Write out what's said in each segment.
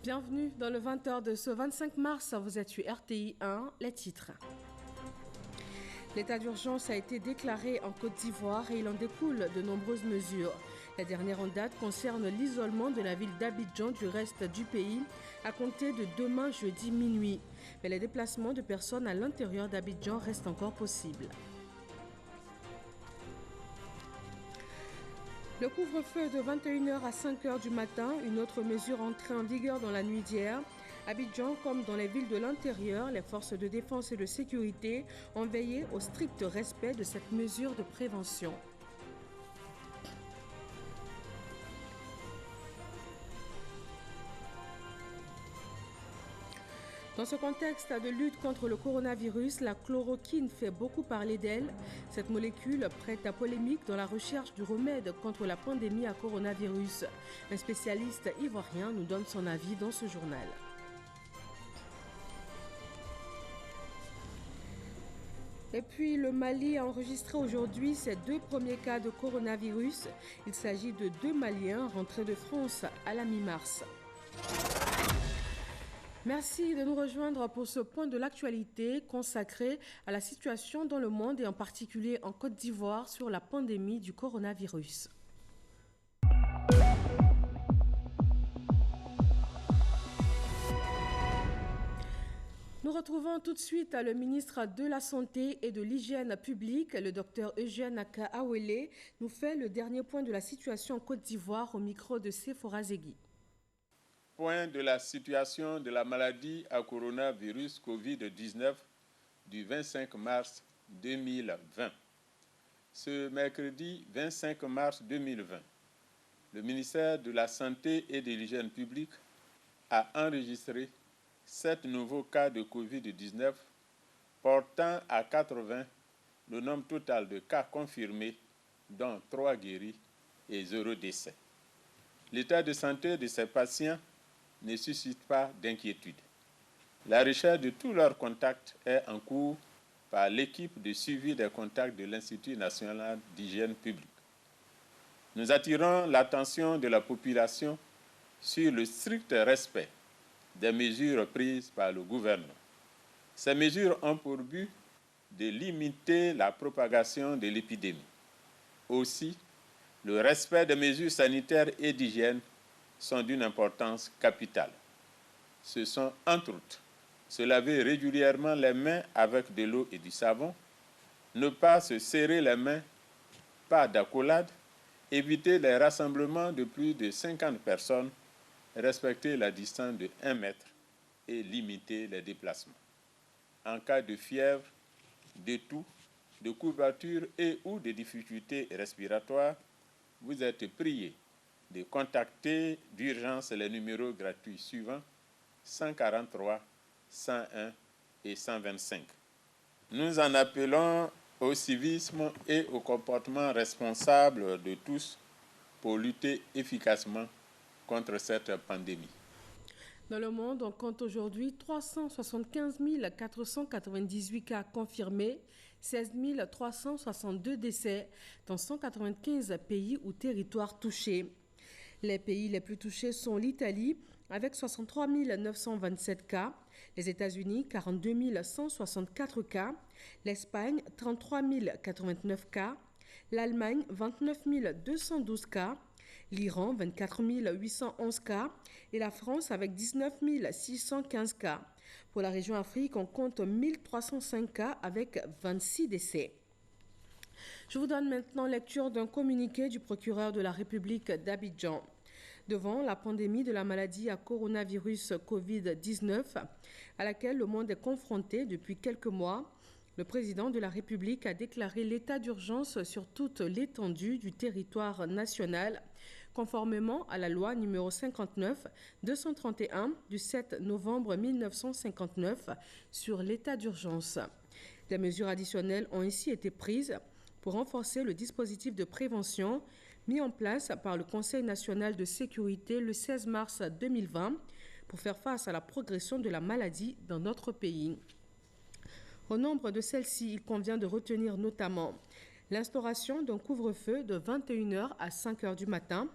Bienvenue dans le 20h de ce 25 mars. Vous êtes sur RTI 1, les titres. L'état d'urgence a été déclaré en Côte d'Ivoire et il en découle de nombreuses mesures. La dernière en date concerne l'isolement de la ville d'Abidjan du reste du pays à compter de demain jeudi minuit. Mais les déplacements de personnes à l'intérieur d'Abidjan restent encore possibles. Le couvre-feu de 21h à 5h du matin, une autre mesure entrée en vigueur dans la nuit d'hier. Abidjan, comme dans les villes de l'intérieur, les forces de défense et de sécurité ont veillé au strict respect de cette mesure de prévention. Dans ce contexte de lutte contre le coronavirus, la chloroquine fait beaucoup parler d'elle. Cette molécule prête à polémique dans la recherche du remède contre la pandémie à coronavirus. Un spécialiste ivoirien nous donne son avis dans ce journal. Et puis, le Mali a enregistré aujourd'hui ses 2 premiers cas de coronavirus. Il s'agit de 2 Maliens rentrés de France à la mi-mars. Merci de nous rejoindre pour ce point de l'actualité consacré à la situation dans le monde et en particulier en Côte d'Ivoire sur la pandémie du coronavirus. Nous retrouvons tout de suite le ministre de la Santé et de l'Hygiène publique, le docteur Eugène Akaawele, nous fait le dernier point de la situation en Côte d'Ivoire au micro de Sephora Zegui. Point de la situation de la maladie à coronavirus Covid-19 du 25 mars 2020. Ce mercredi 25 mars 2020, le ministère de la Santé et de l'Hygiène publique a enregistré 7 nouveaux cas de Covid-19, portant à 80 le nombre total de cas confirmés, dont 3 guéris et 0 décès. L'état de santé de ces patients ne suscite pas d'inquiétude. La recherche de tous leurs contacts est en cours par l'équipe de suivi des contacts de l'Institut national d'hygiène publique. Nous attirons l'attention de la population sur le strict respect des mesures prises par le gouvernement. Ces mesures ont pour but de limiter la propagation de l'épidémie. Aussi, le respect des mesures sanitaires et d'hygiène sont d'une importance capitale. Ce sont, entre autres, se laver régulièrement les mains avec de l'eau et du savon, ne pas se serrer les mains, pas d'accolade, éviter les rassemblements de plus de 50 personnes, respecter la distance de 1 mètre et limiter les déplacements. En cas de fièvre, de toux, de courbature et ou de difficultés respiratoires, vous êtes priés de contacter d'urgence les numéros gratuits suivants 143, 101 et 125. Nous en appelons au civisme et au comportement responsable de tous pour lutter efficacement contre cette pandémie. Dans le monde, on compte aujourd'hui 375 498 cas confirmés, 16 362 décès dans 195 pays ou territoires touchés. Les pays les plus touchés sont l'Italie avec 63 927 cas, les États-Unis 42 164 cas, l'Espagne 33 089 cas, l'Allemagne 29 212 cas, l'Iran 24 811 cas et la France avec 19 615 cas. Pour la région Afrique, on compte 1305 cas avec 26 décès. Je vous donne maintenant lecture d'un communiqué du procureur de la République d'Abidjan. Devant la pandémie de la maladie à coronavirus Covid-19, à laquelle le monde est confronté depuis quelques mois, le président de la République a déclaré l'état d'urgence sur toute l'étendue du territoire national, conformément à la loi numéro 59-231 du 7 novembre 1959 sur l'état d'urgence. Des mesures additionnelles ont ainsi été prises pour renforcer le dispositif de prévention mis en place par le Conseil national de sécurité le 16 mars 2020 pour faire face à la progression de la maladie dans notre pays. Au nombre de celles-ci, il convient de retenir notamment l'instauration d'un couvre-feu de 21h à 5h du matin,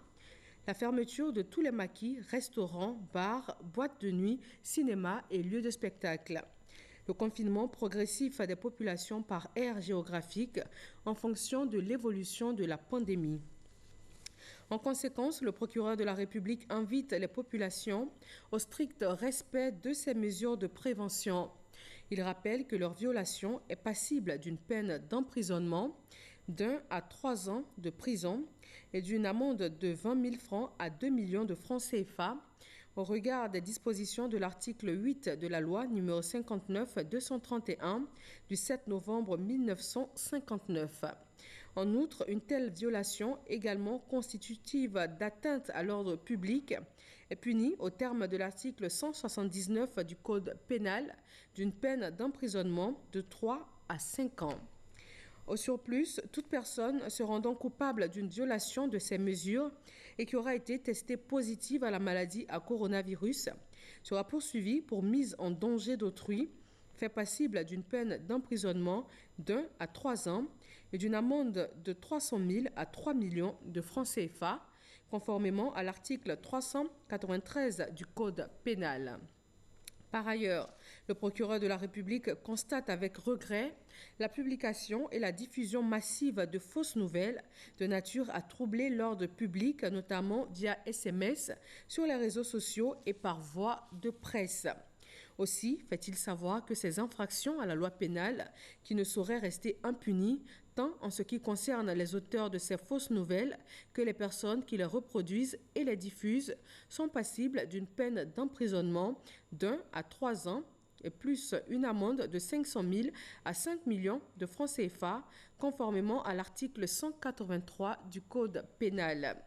La fermeture de tous les maquis, restaurants, bars, boîtes de nuit, cinémas et lieux de spectacle. Le confinement progressif des populations par aire géographique en fonction de l'évolution de la pandémie. En conséquence, le procureur de la République invite les populations au strict respect de ces mesures de prévention. Il rappelle que leur violation est passible d'une peine d'emprisonnement d'1 à 3 ans de prison et d'une amende de 20 000 francs à 2 millions de francs CFA au regard des dispositions de l'article 8 de la loi numéro 59-231 du 7 novembre 1959. En outre, une telle violation, également constitutive d'atteinte à l'ordre public, est punie au terme de l'article 179 du Code pénal d'une peine d'emprisonnement de 3 à 5 ans. Au surplus, toute personne se rendant coupable d'une violation de ces mesures et qui aura été testée positive à la maladie à coronavirus sera poursuivie pour mise en danger d'autrui, fait passible d'une peine d'emprisonnement d'1 à 3 ans et d'une amende de 300 000 à 3 millions de francs CFA, conformément à l'article 393 du Code pénal. Par ailleurs, le procureur de la République constate avec regret la publication et la diffusion massive de fausses nouvelles de nature à troubler l'ordre public, notamment via SMS, sur les réseaux sociaux et par voie de presse. Aussi fait-il savoir que ces infractions à la loi pénale, qui ne sauraient rester impunies, tant en ce qui concerne les auteurs de ces fausses nouvelles que les personnes qui les reproduisent et les diffusent, sont passibles d'une peine d'emprisonnement d'1 à 3 ans et plus une amende de 500 000 à 5 millions de francs CFA, conformément à l'article 183 du Code pénal.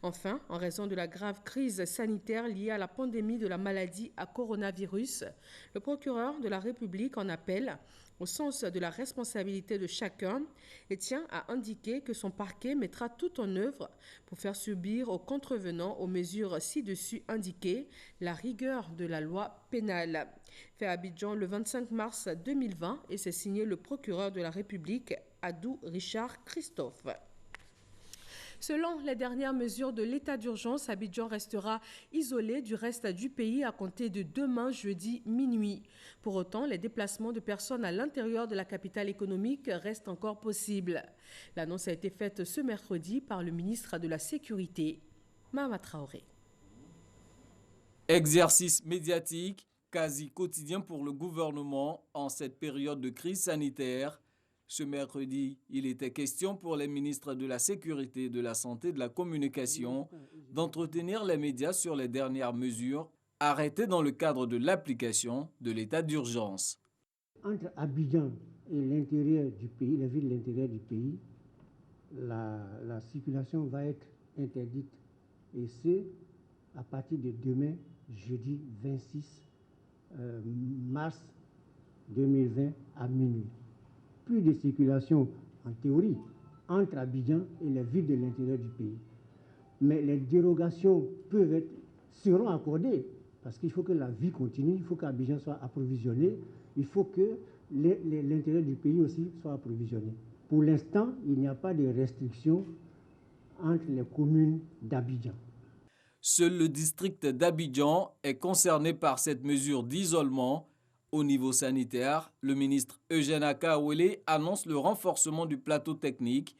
Enfin, en raison de la grave crise sanitaire liée à la pandémie de la maladie à coronavirus, le procureur de la République en appelle au sens de la responsabilité de chacun et tient à indiquer que son parquet mettra tout en œuvre pour faire subir aux contrevenants aux mesures ci-dessus indiquées la rigueur de la loi pénale. Fait à Abidjan le 25 mars 2020 et c'est signé le procureur de la République, Adou Richard Christophe. Selon les dernières mesures de l'état d'urgence, Abidjan restera isolé du reste du pays à compter de demain, jeudi, minuit. Pour autant, les déplacements de personnes à l'intérieur de la capitale économique restent encore possibles. L'annonce a été faite ce mercredi par le ministre de la Sécurité, Mahama Traoré. Exercice médiatique quasi quotidien pour le gouvernement en cette période de crise sanitaire. Ce mercredi, il était question pour les ministres de la Sécurité, de la Santé et de la Communication d'entretenir les médias sur les dernières mesures arrêtées dans le cadre de l'application de l'état d'urgence. Entre Abidjan et l'intérieur du pays, les villes de l'intérieur du pays, la circulation va être interdite. Et ce, à partir de demain, jeudi 26 mars 2020 à minuit. Plus de circulation en théorie entre Abidjan et les villes de l'intérieur du pays. Mais les dérogations seront accordées parce qu'il faut que la vie continue, il faut qu'Abidjan soit approvisionné, il faut que l'intérieur du pays aussi soit approvisionné. Pour l'instant, il n'y a pas de restrictions entre les communes d'Abidjan. Seul le district d'Abidjan est concerné par cette mesure d'isolement. Au niveau sanitaire, le ministre Eugène Akaouele annonce le renforcement du plateau technique.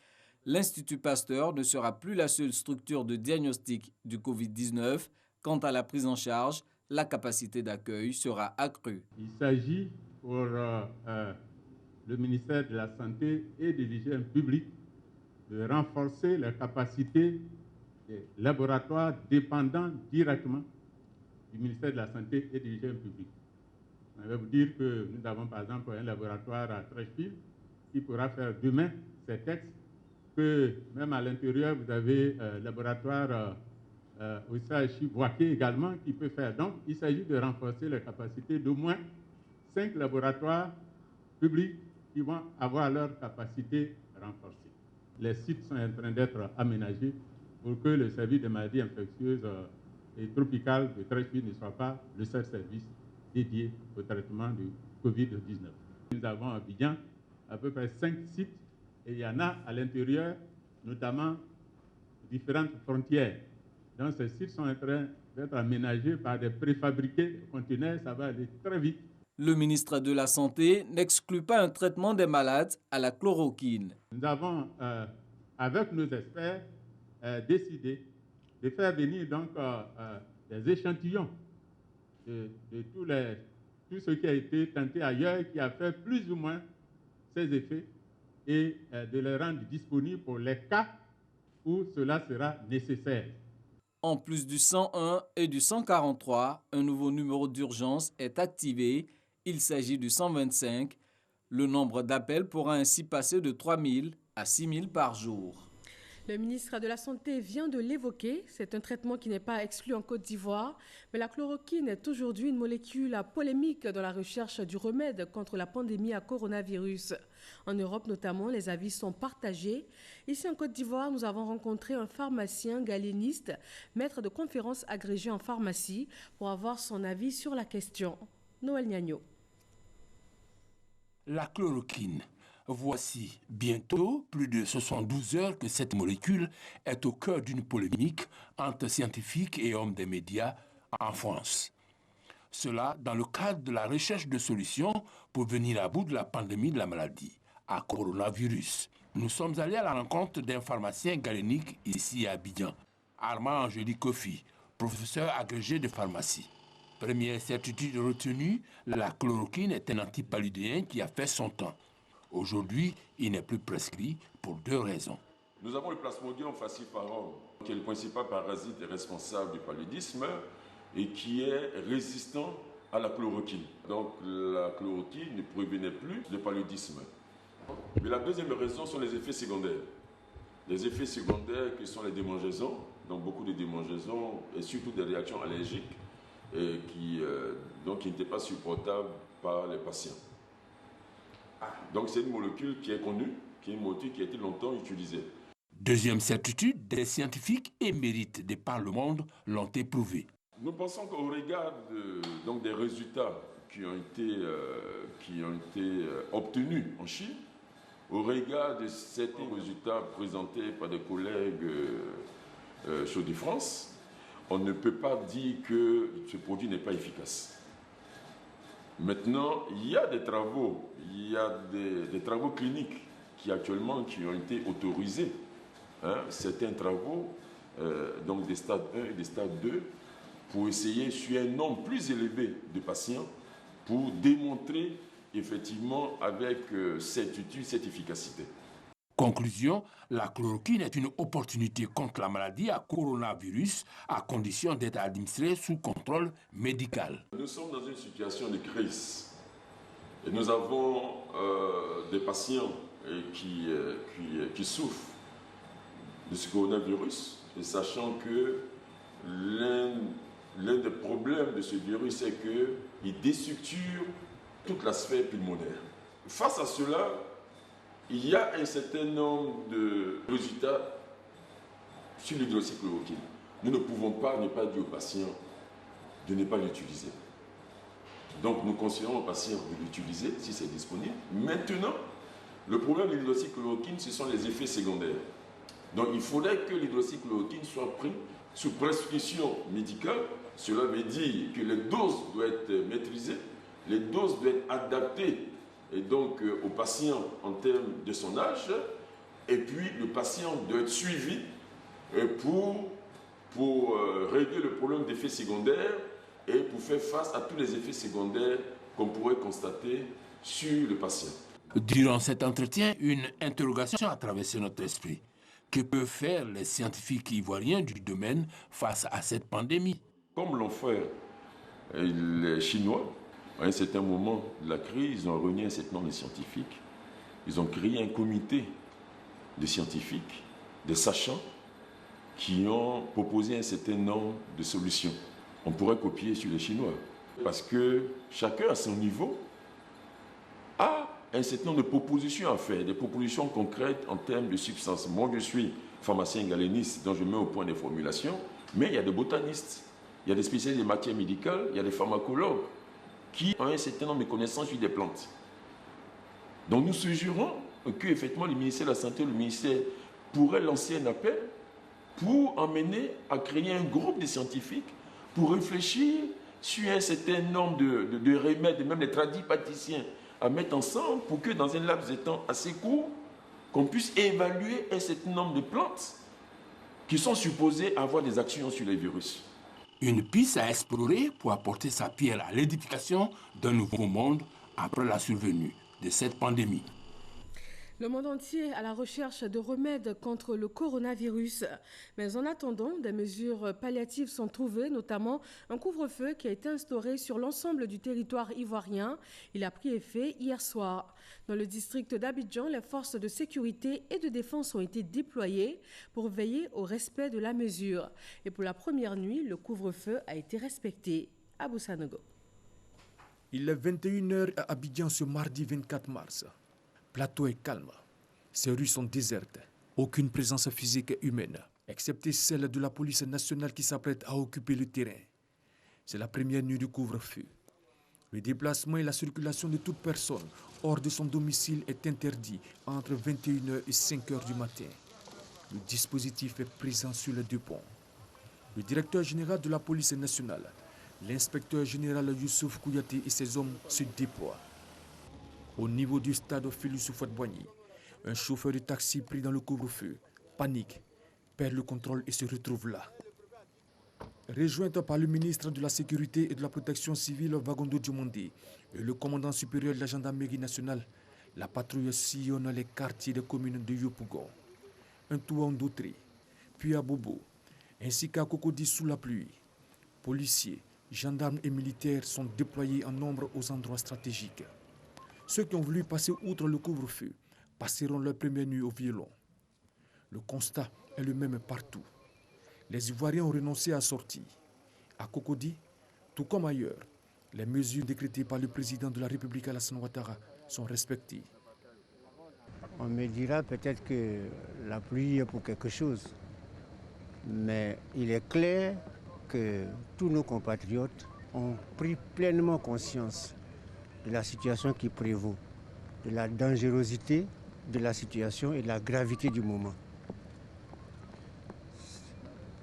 L'Institut Pasteur ne sera plus la seule structure de diagnostic du Covid-19. Quant à la prise en charge, la capacité d'accueil sera accrue. Il s'agit pour le ministère de la Santé et de l'Hygiène publique de renforcer la capacité des laboratoires dépendants directement du ministère de la Santé et de l'Hygiène publique. Je vais vous dire que nous avons par exemple un laboratoire à Trècheville qui pourra faire demain ces tests, que même à l'intérieur vous avez un laboratoire au CHU Boaké également qui peut faire. Donc il s'agit de renforcer les capacités d'au moins 5 laboratoires publics qui vont avoir leur capacité renforcée. Les sites sont en train d'être aménagés pour que le service des maladies infectieuses et tropicales de Trècheville ne soit pas le seul service dédié au traitement du Covid-19. Nous avons à Abidjan à peu près 5 sites et il y en a à l'intérieur, notamment différentes frontières Donc ces sites sont en train d'être aménagés par des préfabriqués conteneurs, ça va aller très vite. Le ministre de la Santé n'exclut pas un traitement des malades à la chloroquine. Nous avons, avec nos experts, décidé de faire venir donc des échantillons de tout ce qui a été tenté ailleurs, qui a fait plus ou moins ses effets, et de les rendre disponibles pour les cas où cela sera nécessaire. En plus du 101 et du 143, un nouveau numéro d'urgence est activé. Il s'agit du 125. Le nombre d'appels pourra ainsi passer de 3 000 à 6 000 par jour. Le ministre de la Santé vient de l'évoquer. C'est un traitement qui n'est pas exclu en Côte d'Ivoire. Mais la chloroquine est aujourd'hui une molécule polémique dans la recherche du remède contre la pandémie à coronavirus. En Europe notamment, les avis sont partagés. Ici en Côte d'Ivoire, nous avons rencontré un pharmacien galéniste, maître de conférences agrégé en pharmacie, pour avoir son avis sur la question. Noël Niagno. La chloroquine. Voici bientôt plus de 72 heures que cette molécule est au cœur d'une polémique entre scientifiques et hommes des médias en France. Cela dans le cadre de la recherche de solutions pour venir à bout de la pandémie de la maladie à coronavirus. Nous sommes allés à la rencontre d'un pharmacien galénique ici à Abidjan, Armand Angéli Kofi, professeur agrégé de pharmacie. Première certitude retenue, la chloroquine est un antipaludéen qui a fait son temps. Aujourd'hui, il n'est plus prescrit pour 2 raisons. Nous avons le Plasmodium falciparum, qui est le principal parasite responsable du paludisme et qui est résistant à la chloroquine. Donc la chloroquine ne prévenait plus le paludisme. Mais la deuxième raison sont les effets secondaires. Les effets secondaires qui sont les démangeaisons, donc beaucoup de démangeaisons et surtout des réactions allergiques qui n'étaient pas supportables par les patients. Donc c'est une molécule qui est connue, qui est une molécule qui a été longtemps utilisée. Deuxième certitude, des scientifiques émérites de par le monde l'ont éprouvé. Nous pensons qu'au regard des résultats qui ont été obtenus en Chine, au regard de certains résultats présentés par des collègues sur de France, on ne peut pas dire que ce produit n'est pas efficace. Maintenant, il y a des travaux, des travaux cliniques qui actuellement ont été autorisés. Certains travaux, donc des stades 1 et des stades 2, pour essayer sur un nombre plus élevé de patients, pour démontrer effectivement avec certitude cette efficacité. Conclusion, la chloroquine est une opportunité contre la maladie à coronavirus à condition d'être administrée sous contrôle médical. Nous sommes dans une situation de crise et nous avons des patients qui souffrent de ce coronavirus, et sachant que l'un des problèmes de ce virus est qu'il déstructure toute la sphère pulmonaire. Face à cela, il y a un certain nombre de résultats sur l'hydroxychloroquine. Nous ne pouvons pas ne pas dire aux patients de ne pas l'utiliser. Donc nous conseillons aux patients de l'utiliser si c'est disponible. Maintenant, le problème de l'hydroxychloroquine, ce sont les effets secondaires. Donc il faudrait que l'hydroxychloroquine soit prise sous prescription médicale. Cela veut dire que les doses doivent être maîtrisées, les doses doivent être adaptées et donc au patient en termes de son âge, et puis le patient doit être suivi pour régler le problème d'effets secondaires et pour faire face à tous les effets secondaires qu'on pourrait constater sur le patient. Durant cet entretien, une interrogation a traversé notre esprit. Que peuvent faire les scientifiques ivoiriens du domaine face à cette pandémie? Comme l'ont fait les Chinois, à un certain moment de la crise, ils ont réuni un certain nombre de scientifiques. Ils ont créé un comité de scientifiques, de sachants, qui ont proposé un certain nombre de solutions. On pourrait copier sur les Chinois, parce que chacun à son niveau a un certain nombre de propositions à faire, des propositions concrètes en termes de substances. Moi, je suis pharmacien galéniste, donc je mets au point des formulations, mais il y a des botanistes, il y a des spécialistes des matières médicales, il y a des pharmacologues qui ont un certain nombre de connaissances sur des plantes. Donc nous suggérons que effectivement le ministère de la Santé, le ministère pourrait lancer un appel pour emmener à créer un groupe de scientifiques pour réfléchir sur un certain nombre de remèdes, même les tradipraticiens, à mettre ensemble pour que dans un laps de temps assez court, qu'on puisse évaluer un certain nombre de plantes qui sont supposées avoir des actions sur les virus. Une piste à explorer pour apporter sa pierre à l'édification d'un nouveau monde après la survenue de cette pandémie. Le monde entier à la recherche de remèdes contre le coronavirus. Mais en attendant, des mesures palliatives sont trouvées, notamment un couvre-feu qui a été instauré sur l'ensemble du territoire ivoirien. Il a pris effet hier soir. Dans le district d'Abidjan, les forces de sécurité et de défense ont été déployées pour veiller au respect de la mesure. Et pour la première nuit, le couvre-feu a été respecté. Abou Sanogo. Il est 21h à Abidjan ce mardi 24 mars. Plateau est calme. Ces rues sont désertes. Aucune présence physique humaine, excepté celle de la police nationale qui s'apprête à occuper le terrain. C'est la première nuit du couvre-feu. Le déplacement et la circulation de toute personne hors de son domicile est interdit entre 21h et 5h du matin. Le dispositif est présent sur les deux ponts. Le directeur général de la police nationale, l'inspecteur général Youssouf Kouyaté et ses hommes se déploient. Au niveau du stade Félix Houphouët-Boigny, un chauffeur de taxi pris dans le couvre-feu panique, perd le contrôle et se retrouve là. Rejointe par le ministre de la Sécurité et de la Protection civile, Vagondo Diomondé, et le commandant supérieur de la gendarmerie nationale, la patrouille sillonne les quartiers des communes de Yopougon, Ntouan-Doutré, puis à Bobo, ainsi qu'à Cocody sous la pluie. Policiers, gendarmes et militaires sont déployés en nombre aux endroits stratégiques. Ceux qui ont voulu passer outre le couvre-feu passeront leur première nuit au violon. Le constat est le même partout. Les Ivoiriens ont renoncé à sortir. À Cocody, tout comme ailleurs, les mesures décrétées par le président de la République Alassane Ouattara sont respectées. On me dira peut-être que la pluie est pour quelque chose, mais il est clair que tous nos compatriotes ont pris pleinement conscience de la situation qui prévaut, de la dangerosité de la situation et de la gravité du moment.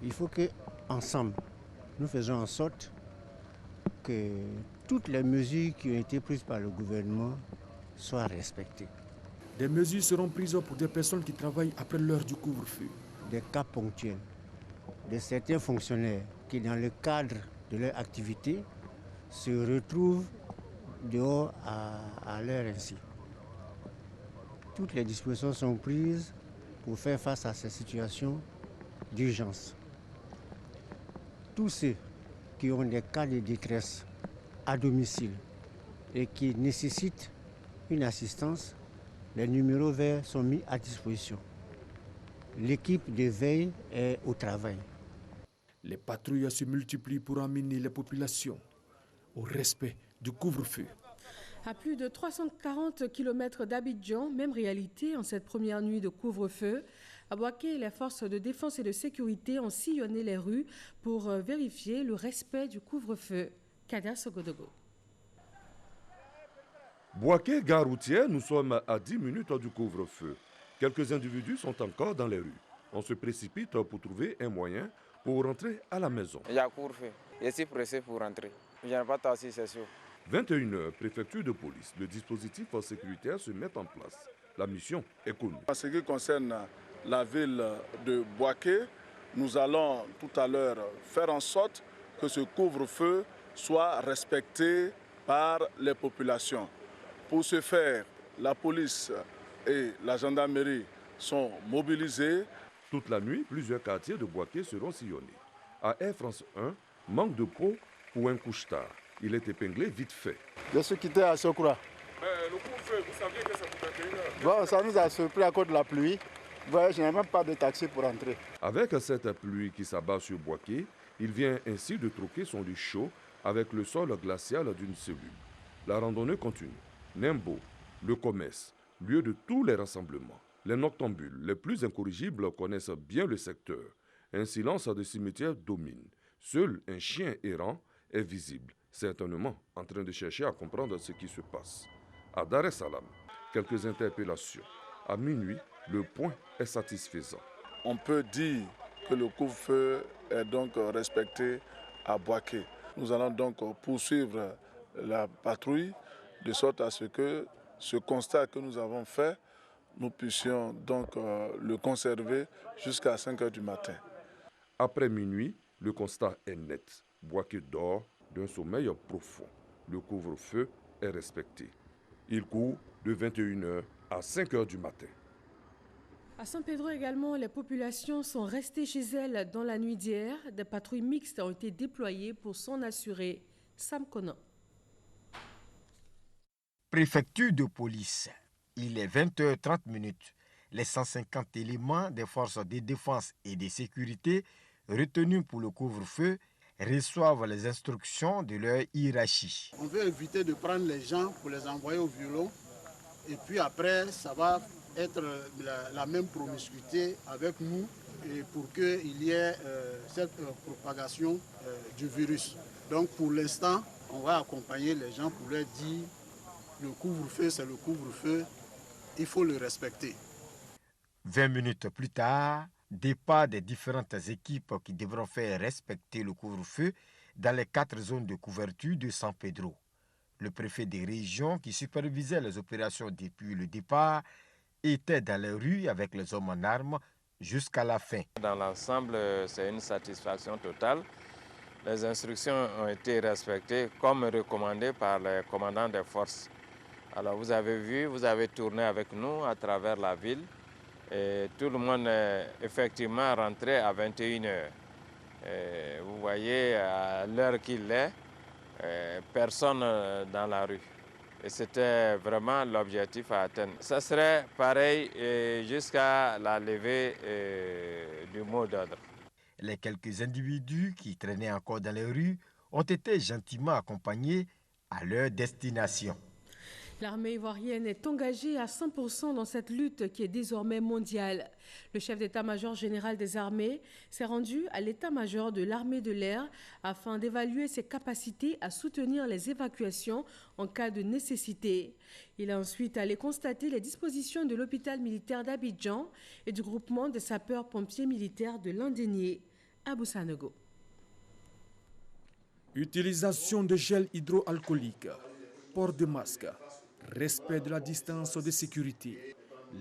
Il faut qu'ensemble, nous faisons en sorte que toutes les mesures qui ont été prises par le gouvernement soient respectées. Des mesures seront prises pour des personnes qui travaillent après l'heure du couvre-feu. Des cas ponctuels de certains fonctionnaires qui, dans le cadre de leur activité, se retrouvent dehors à l'heure ainsi. Toutes les dispositions sont prises pour faire face à ces situations d'urgence. Tous ceux qui ont des cas de détresse à domicile et qui nécessitent une assistance, les numéros verts sont mis à disposition. L'équipe de veille est au travail. Les patrouilles se multiplient pour amener les populations au respect du couvre-feu. À plus de 340 km d'Abidjan, même réalité en cette première nuit de couvre-feu. À Boaké, les forces de défense et de sécurité ont sillonné les rues pour vérifier le respect du couvre-feu. Kadia Sogodogo. Boaké, gare routière, nous sommes à 10 minutes du couvre-feu. Quelques individus sont encore dans les rues. On se précipite pour trouver un moyen pour rentrer à la maison. Il y a couvre-feu. Je suis pressé pour rentrer. Je n'ai pas taxi, c'est sûr. 21h, préfecture de police. Le dispositif sécuritaire se met en place. La mission est connue. En ce qui concerne la ville de Boaké, nous allons tout à l'heure faire en sorte que ce couvre-feu soit respecté par les populations. Pour ce faire, la police et la gendarmerie sont mobilisés. Toute la nuit, plusieurs quartiers de Boaké seront sillonnés. À Air France 1, manque de peau pour un couche-tard. Il est épinglé vite fait. Je suis quitté à Sokura. Le couvre-feu, vous saviez que ça coûtait 21 heures. Bon, ça nous a surpris à cause de la pluie. Vous voyez, je n'ai même pas de taxi pour entrer. Avec cette pluie qui s'abat sur Boaké, il vient ainsi de troquer son lit chaud avec le sol glacial d'une cellule. La randonnée continue. Nembo, le commerce, lieu de tous les rassemblements. Les noctambules, les plus incorrigibles, connaissent bien le secteur. Un silence de cimetière domine. Seul un chien errant est visible, certainement en train de chercher à comprendre ce qui se passe. À Dar es Salaam, quelques interpellations. À minuit, le point est satisfaisant. On peut dire que le couvre-feu est donc respecté à Boaké. Nous allons donc poursuivre la patrouille de sorte à ce que ce constat que nous avons fait, nous puissions donc le conserver jusqu'à 5 h du matin. Après minuit, le constat est net. Boaké dort d'un sommeil profond. Le couvre-feu est respecté. Il court de 21 h à 5 h du matin. À San Pedro également, les populations sont restées chez elles dans la nuit d'hier. Des patrouilles mixtes ont été déployées pour s'en assurer. Sam Conan. Préfecture de police. Il est 20h30. Les 150 éléments des forces de défense et de sécurité retenus pour le couvre-feu reçoivent les instructions de leur hiérarchie. On veut éviter de prendre les gens pour les envoyer au violon. Et puis après, ça va être la même promiscuité avec nous et pour qu'il y ait cette propagation du virus. Donc pour l'instant, on va accompagner les gens pour leur dire le couvre-feu, c'est le couvre-feu, il faut le respecter. 20 minutes plus tard, départ des différentes équipes qui devront faire respecter le couvre-feu dans les 4 zones de couverture de San Pedro. Le préfet des régions qui supervisait les opérations depuis le départ était dans les rues avec les hommes en armes jusqu'à la fin. Dans l'ensemble, c'est une satisfaction totale. Les instructions ont été respectées comme recommandées par les commandants des forces. Alors vous avez vu, vous avez tourné avec nous à travers la ville et tout le monde est effectivement rentré à 21 h. Et vous voyez à l'heure qu'il est, personne dans la rue. Et c'était vraiment l'objectif à atteindre. Ça serait pareil jusqu'à la levée du mot d'ordre. Les quelques individus qui traînaient encore dans les rues ont été gentiment accompagnés à leur destination. L'armée ivoirienne est engagée à 100% dans cette lutte qui est désormais mondiale. Le chef d'état-major général des armées s'est rendu à l'état-major de l'armée de l'air afin d'évaluer ses capacités à soutenir les évacuations en cas de nécessité. Il est ensuite allé constater les dispositions de l'hôpital militaire d'Abidjan et du groupement des sapeurs-pompiers militaires de Landénié à Boussanego. Utilisation de gel hydroalcoolique, port de masque, respect de la distance de sécurité.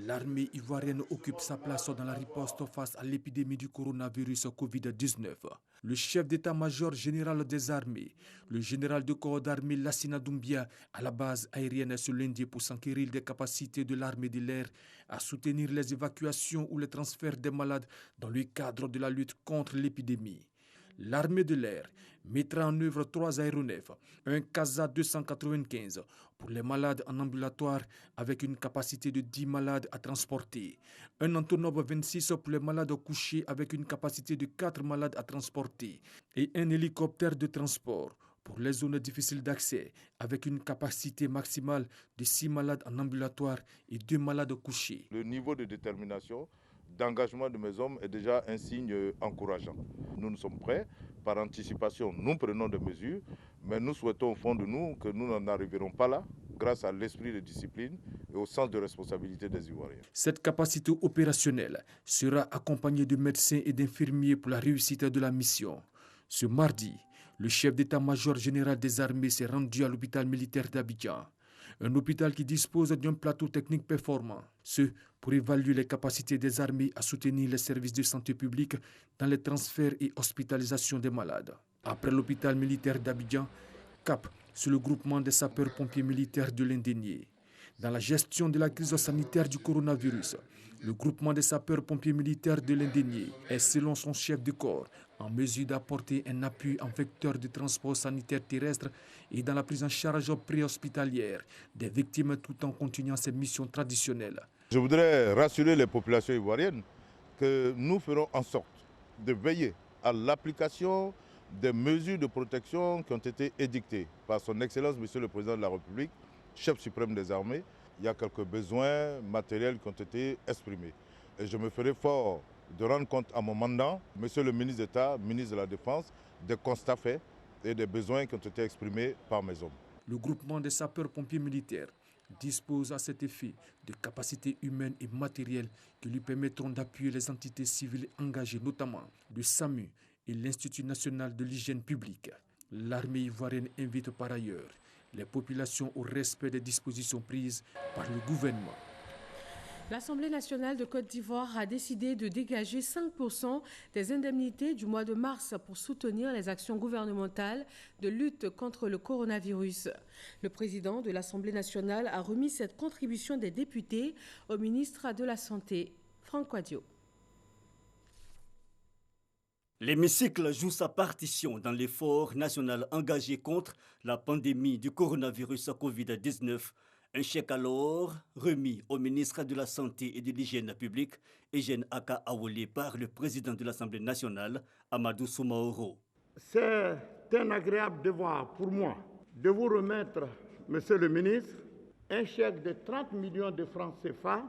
L'armée ivoirienne occupe sa place dans la riposte face à l'épidémie du coronavirus Covid-19. Le chef d'état-major général des armées, le général de corps d'armée Lassina Doumbia, à la base aérienne ce lundi pour s'enquérir des capacités de l'armée de l'air à soutenir les évacuations ou les transferts des malades dans le cadre de la lutte contre l'épidémie. L'armée de l'air mettra en œuvre 3 aéronefs, un CASA 295 pour les malades en ambulatoire avec une capacité de 10 malades à transporter, un Antonov 26 pour les malades couchés avec une capacité de 4 malades à transporter et un hélicoptère de transport pour les zones difficiles d'accès avec une capacité maximale de 6 malades en ambulatoire et 2 malades couchés. Le niveau de détermination d'engagement de mes hommes est déjà un signe encourageant. Nous sommes prêts, par anticipation, nous prenons des mesures, mais nous souhaitons au fond de nous que nous n'en arriverons pas là, grâce à l'esprit de discipline et au sens de responsabilité des Ivoiriens. Cette capacité opérationnelle sera accompagnée de médecins et d'infirmiers pour la réussite de la mission. Ce mardi, le chef d'état-major général des armées s'est rendu à l'hôpital militaire d'Abidjan. Un hôpital qui dispose d'un plateau technique performant. Ce, pour évaluer les capacités des armées à soutenir les services de santé publique dans les transferts et hospitalisations des malades. Après l'hôpital militaire d'Abidjan, cap sur le groupement des sapeurs-pompiers militaires de Landénié. Dans la gestion de la crise sanitaire du coronavirus, le groupement des sapeurs-pompiers militaires de Landénié est, selon son chef de corps, en mesure d'apporter un appui en vecteur de transport sanitaire terrestre et dans la prise en charge préhospitalière des victimes tout en continuant ses missions traditionnelles. Je voudrais rassurer les populations ivoiriennes que nous ferons en sorte de veiller à l'application des mesures de protection qui ont été édictées par son Excellence, Monsieur le Président de la République, chef suprême des armées. Il y a quelques besoins matériels qui ont été exprimés. Et je me ferai fort de rendre compte à mon mandant, Monsieur le ministre d'État, ministre de la Défense, des constats faits et des besoins qui ont été exprimés par mes hommes. Le groupement des sapeurs-pompiers militaires dispose à cet effet de capacités humaines et matérielles qui lui permettront d'appuyer les entités civiles engagées, notamment le SAMU et l'Institut national de l'hygiène publique. L'armée ivoirienne invite par ailleurs les populations au respect des dispositions prises par le gouvernement. L'Assemblée nationale de Côte d'Ivoire a décidé de dégager 5% des indemnités du mois de mars pour soutenir les actions gouvernementales de lutte contre le coronavirus. Le président de l'Assemblée nationale a remis cette contribution des députés au ministre de la Santé, Franck Ouadio. L'hémicycle joue sa partition dans l'effort national engagé contre la pandémie du coronavirus Covid-19. Un chèque alors remis au ministre de la Santé et de l'Hygiène publique, Eugène Aka Awolé, par le président de l'Assemblée nationale, Amadou Soumaoro. C'est un agréable devoir pour moi de vous remettre, monsieur le ministre, un chèque de 30 millions de francs CFA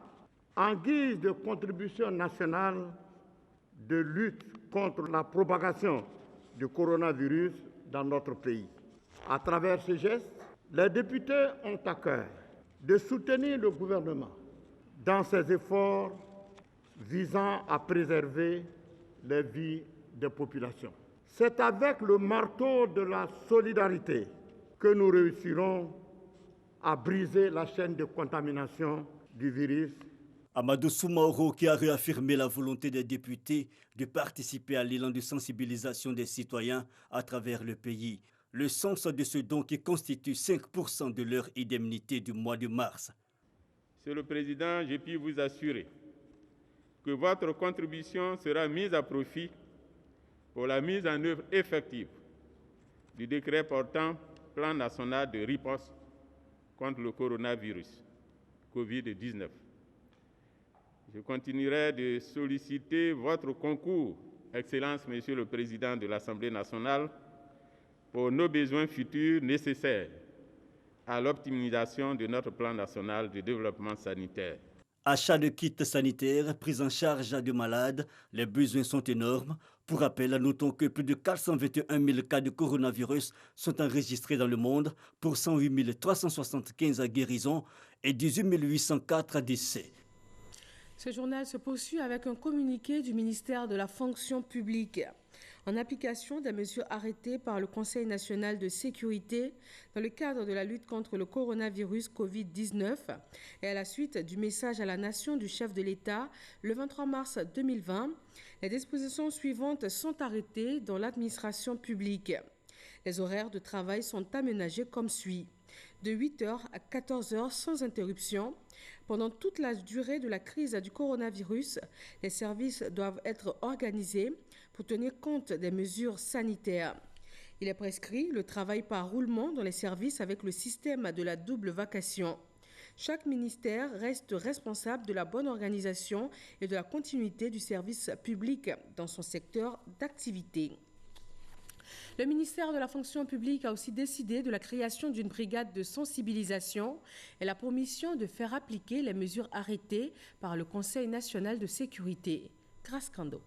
en guise de contribution nationale de lutte contre la propagation du coronavirus dans notre pays. À travers ce geste, les députés ont à cœur de soutenir le gouvernement dans ses efforts visant à préserver les vies des populations. C'est avec le marteau de la solidarité que nous réussirons à briser la chaîne de contamination du virus. Amadou Soumaoro qui a réaffirmé la volonté des députés de participer à l'élan de sensibilisation des citoyens à travers le pays. Le sens de ce don qui constitue 5% de leur indemnité du mois de mars. Monsieur le Président, je puis vous assurer que votre contribution sera mise à profit pour la mise en œuvre effective du décret portant plan national de riposte contre le coronavirus Covid-19. Je continuerai de solliciter votre concours, Excellence, Monsieur le Président de l'Assemblée nationale, pour nos besoins futurs nécessaires à l'optimisation de notre plan national de développement sanitaire. Achat de kits sanitaires, prise en charge de malades, les besoins sont énormes. Pour rappel, notons que plus de 421 000 cas de coronavirus sont enregistrés dans le monde pour 108 375 guérisons et 18 804 décès. Ce journal se poursuit avec un communiqué du ministère de la Fonction publique. En application des mesures arrêtées par le Conseil national de sécurité dans le cadre de la lutte contre le coronavirus Covid-19 et à la suite du message à la nation du chef de l'État le 23 mars 2020, les dispositions suivantes sont arrêtées dans l'administration publique. Les horaires de travail sont aménagés comme suit. De 8h à 14h sans interruption. Pendant toute la durée de la crise du coronavirus, les services doivent être organisés pour tenir compte des mesures sanitaires. Il est prescrit le travail par roulement dans les services avec le système de la double vacation. Chaque ministère reste responsable de la bonne organisation et de la continuité du service public dans son secteur d'activité. Le ministère de la Fonction publique a aussi décidé de la création d'une brigade de sensibilisation et la promission de faire appliquer les mesures arrêtées par le Conseil national de sécurité. Grâce Kando.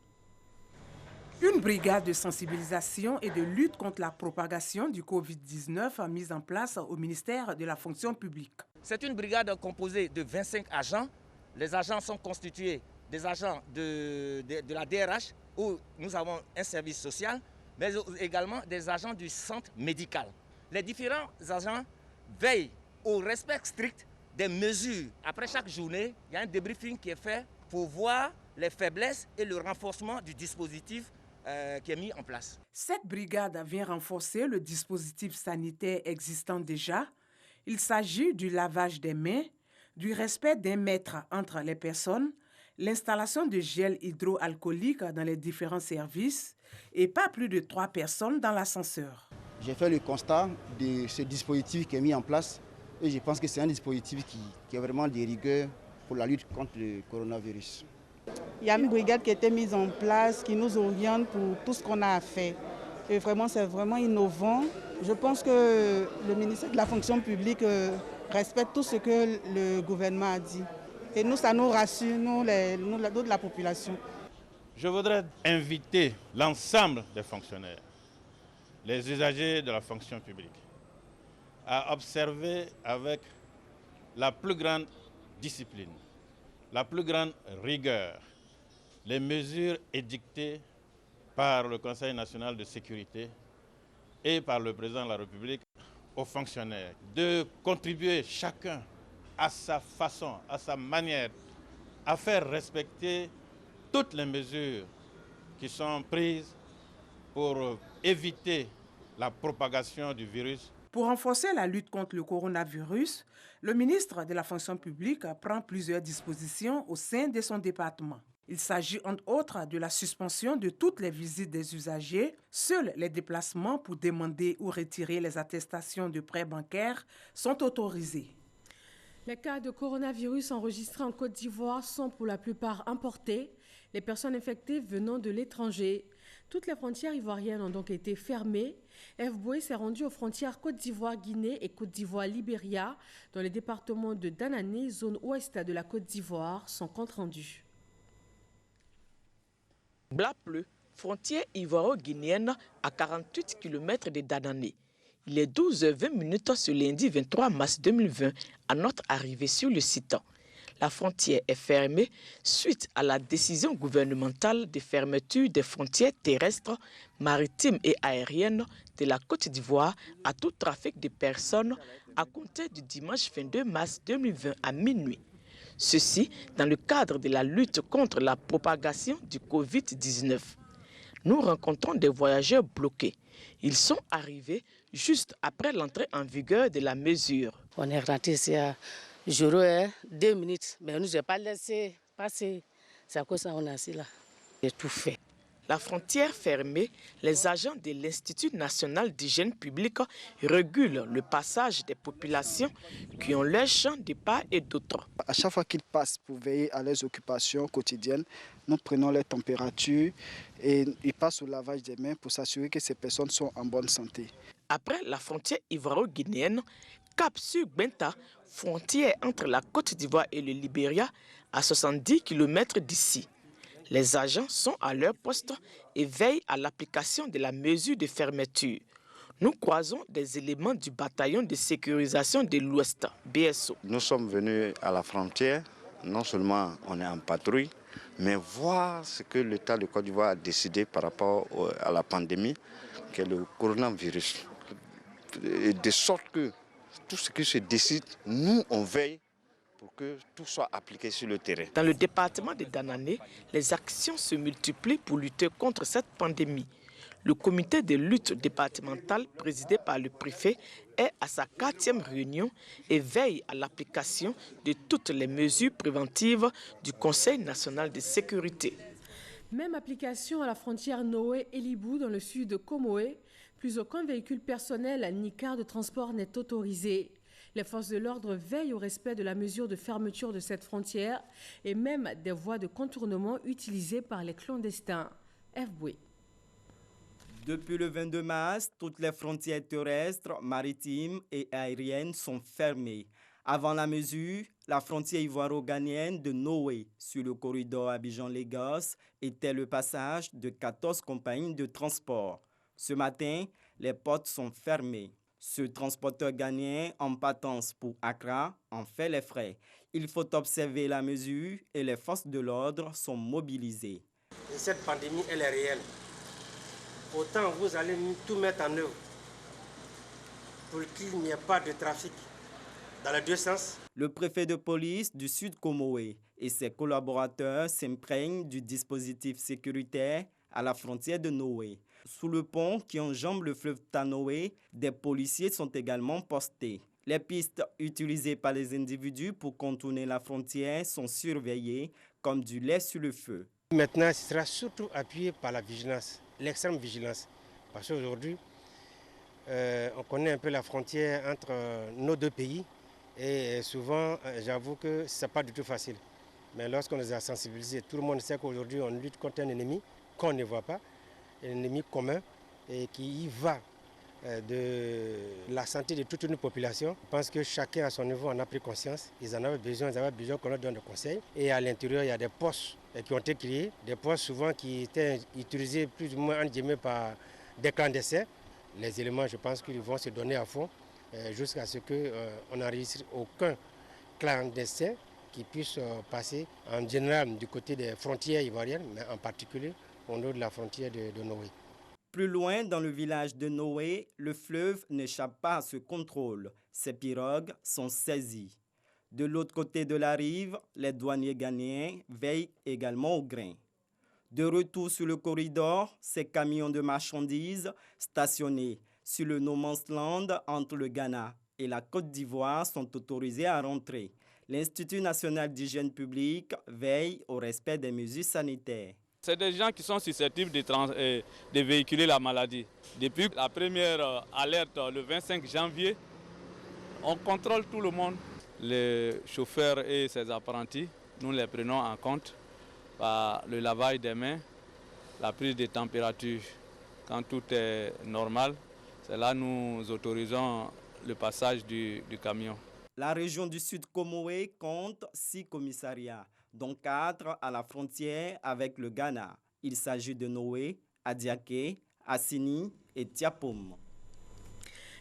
Une brigade de sensibilisation et de lutte contre la propagation du Covid-19 mise en place au ministère de la Fonction publique. C'est une brigade composée de 25 agents. Les agents sont constitués des agents de la DRH où nous avons un service social, mais également des agents du centre médical. Les différents agents veillent au respect strict des mesures. Après chaque journée, il y a un débriefing qui est fait pour voir les faiblesses et le renforcement du dispositif qui est mis en place. Cette brigade vient renforcer le dispositif sanitaire existant déjà. Il s'agit du lavage des mains, du respect d'1 mètre entre les personnes, l'installation de gel hydroalcoolique dans les différents services et pas plus de 3 personnes dans l'ascenseur. J'ai fait le constat de ce dispositif qui est mis en place et je pense que c'est un dispositif qui est vraiment de rigueur pour la lutte contre le coronavirus. Il y a une brigade qui a été mise en place, qui nous oriente pour tout ce qu'on a à faire. Et vraiment, c'est vraiment innovant. Je pense que le ministère de la Fonction publique respecte tout ce que le gouvernement a dit. Et nous, ça nous rassure, nous de la population. Je voudrais inviter l'ensemble des fonctionnaires, les usagers de la fonction publique, à observer avec la plus grande discipline, la plus grande rigueur, les mesures édictées par le Conseil national de sécurité et par le président de la République aux fonctionnaires, de contribuer chacun à sa façon, à sa manière, à faire respecter toutes les mesures qui sont prises pour éviter la propagation du virus. Pour renforcer la lutte contre le coronavirus, le ministre de la Fonction publique prend plusieurs dispositions au sein de son département. Il s'agit entre autres de la suspension de toutes les visites des usagers. Seuls les déplacements pour demander ou retirer les attestations de prêts bancaires sont autorisés. Les cas de coronavirus enregistrés en Côte d'Ivoire sont pour la plupart importés, les personnes infectées venant de l'étranger. Toutes les frontières ivoiriennes ont donc été fermées. FBOE s'est rendu aux frontières Côte d'Ivoire-Guinée et Côte d'Ivoire-Libéria dans les départements de Danané, zone ouest de la Côte d'Ivoire. Son compte rendu. Blapleu, frontière ivoiro-guinéenne à 48 km de Danané. Il est 12h20 ce lundi 23 mars 2020 à notre arrivée sur le site. La frontière est fermée suite à la décision gouvernementale de fermeture des frontières terrestres, maritimes et aériennes de la Côte d'Ivoire à tout trafic de personnes à compter du dimanche 22 mars 2020 à minuit. Ceci dans le cadre de la lutte contre la propagation du Covid-19. Nous rencontrons des voyageurs bloqués. Ils sont arrivés juste après l'entrée en vigueur de la mesure. On est rentré ici à 2 minutes, mais on ne nous a pas laissé passer. C'est à cause de ça qu'on est assis là. J'ai tout fait. La frontière fermée, les agents de l'Institut national d'hygiène publique régulent le passage des populations qui ont leur champ de part et d'autre. À chaque fois qu'ils passent pour veiller à leurs occupations quotidiennes, nous prenons leur température et ils passent au lavage des mains pour s'assurer que ces personnes sont en bonne santé. Après la frontière ivoiro-guinéenne, Cap sur Benta, frontière entre la Côte d'Ivoire et le Libéria, à 70 km d'ici. Les agents sont à leur poste et veillent à l'application de la mesure de fermeture. Nous croisons des éléments du bataillon de sécurisation de l'Ouest, BSO. Nous sommes venus à la frontière, non seulement on est en patrouille, mais voir ce que l'État de Côte d'Ivoire a décidé par rapport à la pandémie, qui est le coronavirus. De sorte que tout ce qui se décide, nous on veille pour que tout soit appliqué sur le terrain. Dans le département de Danané, les actions se multiplient pour lutter contre cette pandémie. Le comité de lutte départementale présidé par le préfet est à sa 4e réunion et veille à l'application de toutes les mesures préventives du Conseil national de sécurité. Même application à la frontière Noé-Elibou dans le sud de Comoé. Plus aucun véhicule personnel ni car de transport n'est autorisé. Les forces de l'ordre veillent au respect de la mesure de fermeture de cette frontière et même des voies de contournement utilisées par les clandestins. FBOE. Depuis le 22 mars, toutes les frontières terrestres, maritimes et aériennes sont fermées. Avant la mesure, la frontière ivoiro-ghanéenne de Noé sur le corridor Abidjan-Lagos était le passage de 14 compagnies de transport. Ce matin, les portes sont fermées. Ce transporteur ghanéen en partance pour Accra en fait les frais. Il faut observer la mesure et les forces de l'ordre sont mobilisées. Et cette pandémie, elle est réelle. Autant vous allez tout mettre en œuvre pour qu'il n'y ait pas de trafic dans les deux sens. Le préfet de police du Sud Comoé et ses collaborateurs s'imprègnent du dispositif sécuritaire à la frontière de Noé. Sous le pont qui enjambe le fleuve Tanoé, des policiers sont également postés. Les pistes utilisées par les individus pour contourner la frontière sont surveillées comme du lait sur le feu. Maintenant, ce sera surtout appuyé par la vigilance, l'extrême vigilance. Parce qu'aujourd'hui, on connaît un peu la frontière entre nos deux pays et souvent, j'avoue que ce n'est pas du tout facile. Mais lorsqu'on les a sensibilisés, tout le monde sait qu'aujourd'hui, on lutte contre un ennemi qu'on ne voit pas, un ennemi commun et qui y va de la santé de toute une population. Je pense que chacun à son niveau en a pris conscience. Ils en avaient besoin qu'on leur donne des conseils. Et à l'intérieur, il y a des postes qui ont été créés, des postes souvent qui étaient utilisés plus ou moins par des clandestins. Les éléments, je pense qu'ils vont se donner à fond jusqu'à ce qu'on n'enregistre aucun clandestins qui puissent passer en général du côté des frontières ivoiriennes, mais en particulier au niveau de la frontière de Noé. Plus loin, dans le village de Noé, le fleuve n'échappe pas à ce contrôle. Ces pirogues sont saisies. De l'autre côté de la rive, les douaniers ghanéens veillent également au grain. De retour sur le corridor, ces camions de marchandises stationnés sur le No Man's Land entre le Ghana et la Côte d'Ivoire sont autorisés à rentrer. L'Institut national d'hygiène publique veille au respect des mesures sanitaires. C'est des gens qui sont susceptibles de véhiculer la maladie. Depuis la première alerte le 25 janvier, on contrôle tout le monde. Les chauffeurs et ses apprentis, nous les prenons en compte par le lavage des mains, la prise de température. Quand tout est normal, c'est là que nous autorisons le passage du camion. La région du Sud Comoé compte 6 commissariats, dont 4 à la frontière avec le Ghana. Il s'agit de Noé, Adiaké, Assini et Tiapoum.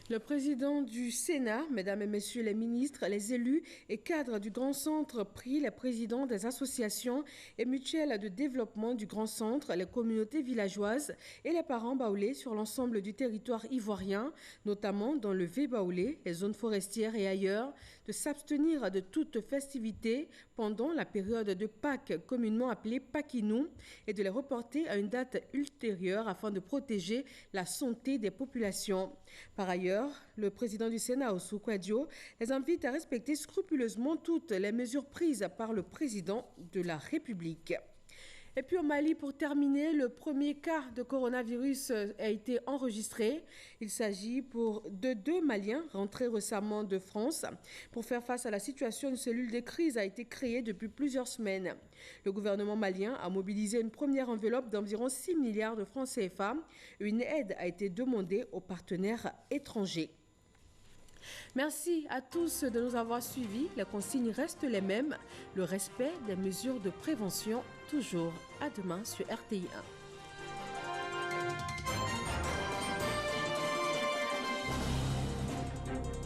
Le président du Sénat, mesdames et messieurs les ministres, les élus et cadres du Grand Centre prient les présidents des associations et mutuelles de développement du Grand Centre, les communautés villageoises et les parents baoulés sur l'ensemble du territoire ivoirien, notamment dans le V-Baoulé, les zones forestières et ailleurs, de s'abstenir de toute festivité pendant la période de Pâques, communément appelée Pakinou, et de les reporter à une date ultérieure afin de protéger la santé des populations. Par ailleurs, le président du Sénat, Ousou Kouadio, les invite à respecter scrupuleusement toutes les mesures prises par le président de la République. Et puis au Mali, pour terminer, le premier cas de coronavirus a été enregistré. Il s'agit de 2 Maliens rentrés récemment de France. Pour faire face à la situation, une cellule de crise a été créée depuis plusieurs semaines. Le gouvernement malien a mobilisé une première enveloppe d'environ 6 milliards de francs CFA. Une aide a été demandée aux partenaires étrangers. Merci à tous de nous avoir suivis. Les consignes restent les mêmes. Le respect des mesures de prévention toujours. À demain sur RTI 1.